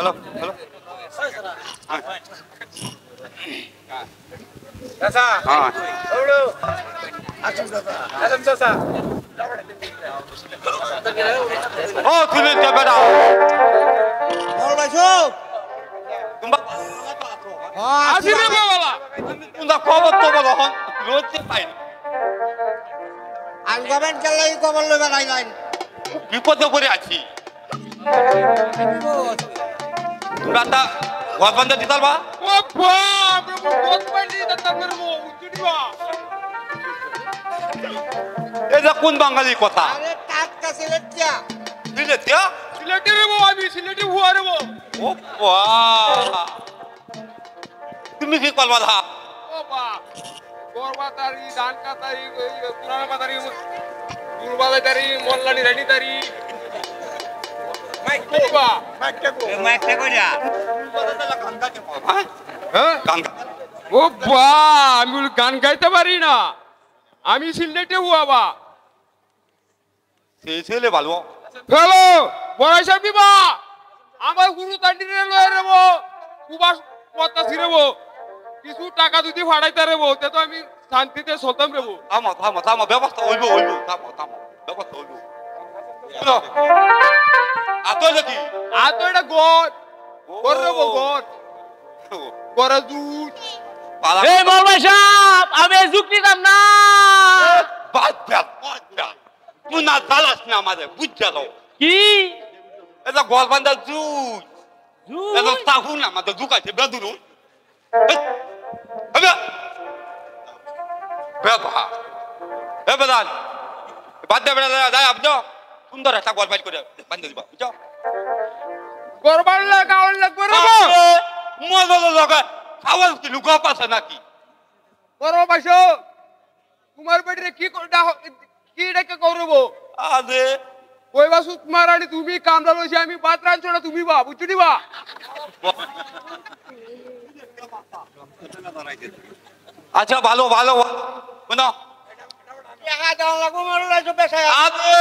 Halo, halo. Sasa. Dulu. Asam sasa. Asam sasa. Oh, tulen jaga dah. All masuk. Kembali. Asirnya bawa. Unda kawat tu bawa hon. Rote pain. Anggaman kalau ikut malu bagai lain. Ikut tu boleh aci. Berata, buat bandar di talba? Wah, buat bandar di talba jadi wah. Eda kun bangali kota. Ada tak kasiletnya. Silet ya? Silet ni mo, abi silet ni huar mo. Oh, wah. Tumi kik palwa dah. Oh, wah. Gorba tari, danka tari, kurana tari, kurba tari, molla ni ready tari. Mike teko ya. ও বা আমি গান গাইতে পারি না আমি সিলেটে হুয়া বা ছেলে ভালো হ্যালো বড়াই সাহেব বা আমার গুরু তান্ডিরে লয়ে রেবো কুবাস পত্তা ছিড়েবো কিছু টাকা যদি ফাড়াইতে রেবো তে তো আমি শান্তিতে সতম রেবো থামো ব্যবস্থা হইব থামো ব্যবস্থা হইব আতো নাকি আতো এটা গড গর রেবো গড গরা দুধ এই মাওলা সাহেব আমি যুক্তি দাম না বাদ তুই না দালাস না আমাদের বুঝ গেল কি এটা গোয়ালবান্ধার দুধ কথা শুন আমাদের ঢুকাইছে বেদুরু বেদান বাদ দে বেড়া যায় আপনি সুন্দর একটা গড় বাইট করে বান্ধে দিবা বুঝছো গরবার লাগাওয়ার লাগবে রে মজা লগা খাওয়ার কি লুকা পাছে নাকি বড় বাইশো তোমার বেটে কি ডেকে করবো আদে ওই বাসু তোমার আনি তুমি কামড়া লইছি আমি ভাত রাঁধছো না তুমি বা বুঝছো দিবা আচ্ছা ভালো ভালো শোনো টাকা দেওয়া লাগবো মনে লাগছে পেশায় আদে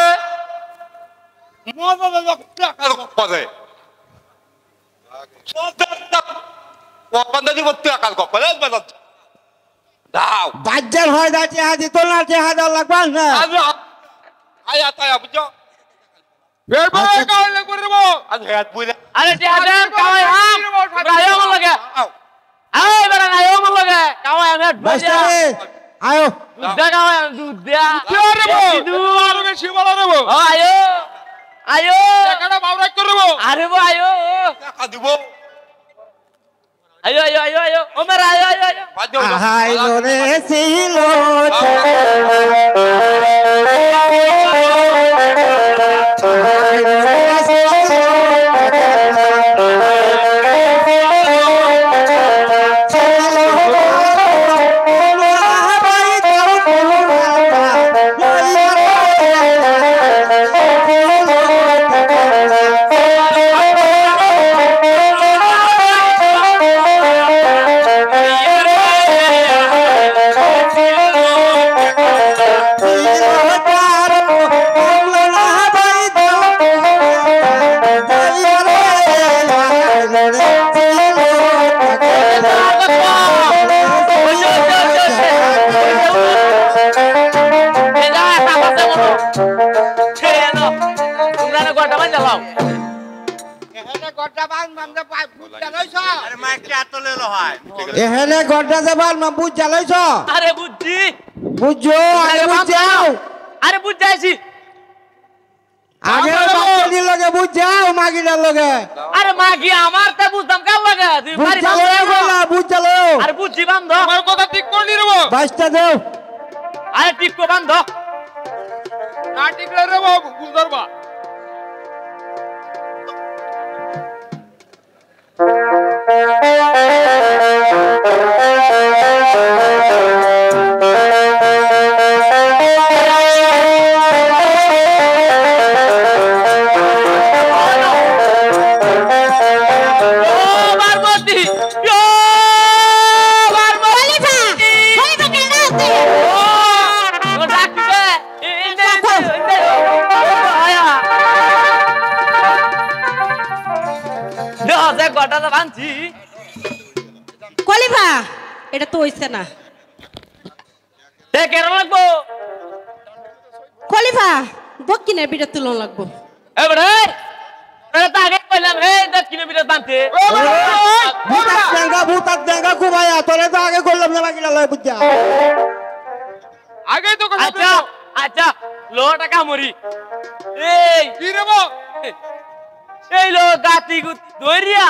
মজা টাকার করে বান্ধে দিব টাকার করে বেদান দাও বাজ্জার হয় দা চেহা দিত না চেহা দেওয়া লাগবে না আজ আয়া তায়া বুঝছো বের বের লাগাওয়ার লাগবে রে আজ হেড বুইলা আরে টিহাদে কাওয়াই আম গায়ো মন লাগে আয় বেরা গায়ো মন লাগে কাওয়াই আম বাইস্তা রে আয়ো দুধ কাওয়াই দুধ দিয়া রে দুধ বেশি বলা রে ও আয়ো আয়ো টাকাটা বাউরাই করে রে আরে বো আয়ো টাকা দিব আয়ো আয়ো আয়ো আয়ো ও মেরা আয়ো আয়ো আয়ো বাদ আহাইলো রে ছিল এখানে গড্ডা যাবার মা বুঝ জ্বালাইছ আরে বুঝছি বুঝছো আগে বুঝ যাও আরে বুঝ যাইছি আগে বাচ্চাদের লগে বুঝ যাও মাগিটার লগে আরে মাগি আমার তে বুঝতাম কাল লাগে তুই বুঝ বাড়ি জ্বালাও বলা বুঝ জ্বালাও আরে বুঝছি বান্ধ আমার কথা ঠিক করলি রে বাইশটা দেও আরে ঠিক কো বান্ধ না ঠিক রে বুঝদার বা কলিফা এটা তো হইছে না লাগবো কলিফা দক্ষিণের বিটা তুলন লাগবো এবারে আগে কইলাম হে দক্ষিণের বিটা বানতে ভূতাত দেঙ্গা কুবায়া তোরে তো আগে করলাম না মাগিটা লয় বুঝ যা আগে তো কথা আচ্ছা আচ্ছা লোটা কামড়ি এই কি রে এই লো গাতি গুত দইরিয়া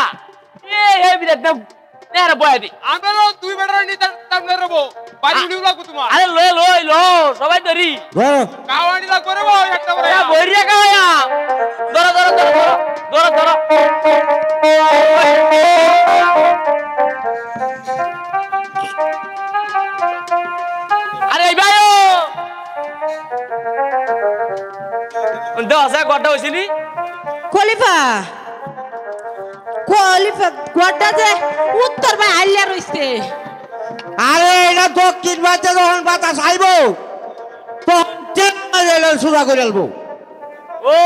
এই বিটা নেরা বয়া দি আমরা দুই বেটার নি তার রে বাড়ি নিউ লাগবো তোমার আরে লো সবাই ধরি কাওয়ানি লাগবো রে একটা করে বইরিয়া কাওয়া ধরো আরে ভাইও 10 গড়টা হইছিনি কলিফা কলিফা গড্ডা যে উত্তর ভাই আইলা রইছে আরে এটা দক্ষিণ বাচ্চা যখন বাতাস আইব তখন সুদা করে আলবো ও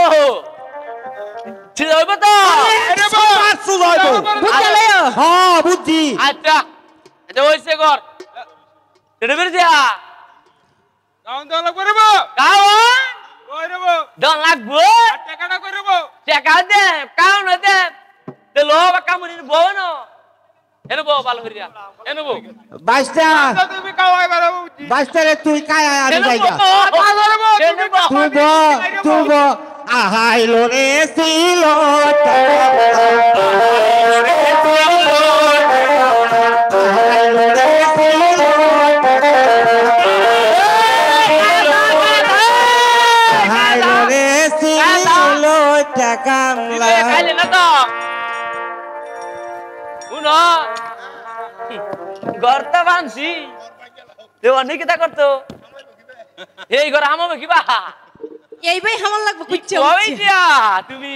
ঠিক হইব তো বুঝালেও হ্যাঁ বুঝছি আচ্ছা এটা হইছে গড় এটা বের যা দাউন দাও লাগবো রে কাওয়া ওই রে দন লাগবো টাকাটা করে টাকা দে কাউন দে তে লো বা কামুনি বউ ন এনে বউ ভালো করিয়া এনে বউ বাইশটা তুমি কাওয়াই বেরাবো বাইশটা রে তুই কায় আমি যাইগা তুই তুই ব আহাইলো রে ছিল কামলা খাইলে না তো শুনো গর্তা বানছি তে অনেক কিতা করতো এই ঘর হামাবে কিবা এই ভাই হামার লাগবে কুচ্চে কই দিয়া তুমি